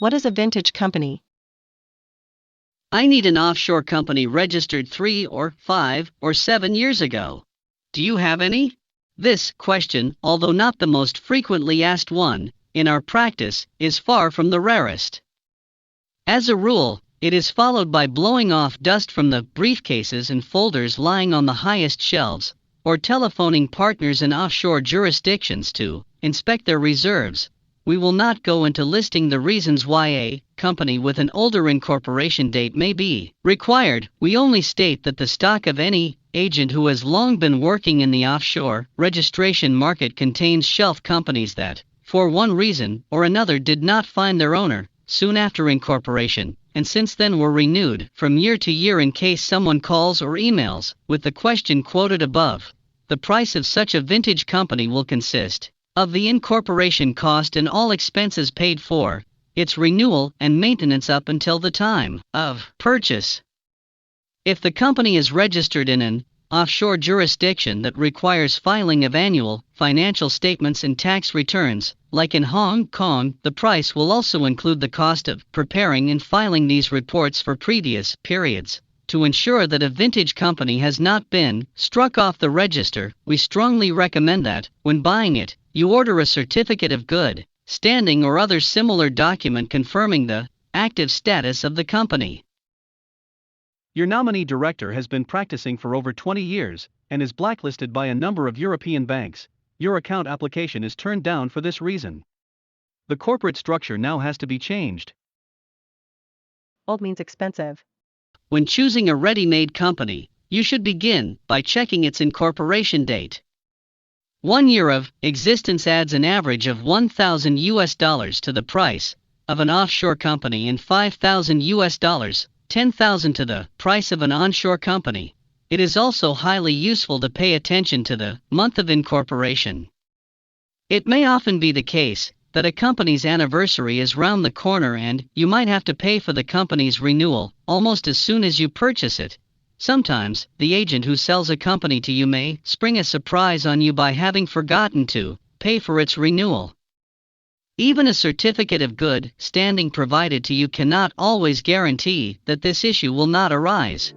What is a vintage company? I need an offshore company registered 3 or 5 or 7 years ago. Do you have any? This question, although not the most frequently asked one, in our practice, is far from the rarest. As a rule, it is followed by blowing off dust from the briefcases and folders lying on the highest shelves, or telephoning partners in offshore jurisdictions to inspect their reserves. We will not go into listing the reasons why a company with an older incorporation date may be required. We only state that the stock of any agent who has long been working in the offshore registration market contains shelf companies that, for one reason or another, did not find their owner soon after incorporation, and since then were renewed from year to year. In case someone calls or emails with the question quoted above, the price of such a vintage company will consist of the incorporation cost and all expenses paid for its renewal and maintenance up until the time of purchase. If the company is registered in an offshore jurisdiction that requires filing of annual financial statements and tax returns, like in Hong Kong, the price will also include the cost of preparing and filing these reports for previous periods. To ensure that a vintage company has not been struck off the register, we strongly recommend that, when buying it, you order a certificate of good standing or other similar document confirming the active status of the company. Your nominee director has been practicing for over 20 years and is blacklisted by a number of European banks. Your account application is turned down for this reason. The corporate structure now has to be changed. Old means expensive. When choosing a ready-made company, you should begin by checking its incorporation date. 1 year of existence adds an average of $1,000 to the price of an offshore company and $5,000, $10,000 to the price of an onshore company. It is also highly useful to pay attention to the month of incorporation. It may often be the case that a company's anniversary is round the corner and you might have to pay for the company's renewal almost as soon as you purchase it. Sometimes, the agent who sells a company to you may spring a surprise on you by having forgotten to pay for its renewal. Even a certificate of good standing provided to you cannot always guarantee that this issue will not arise.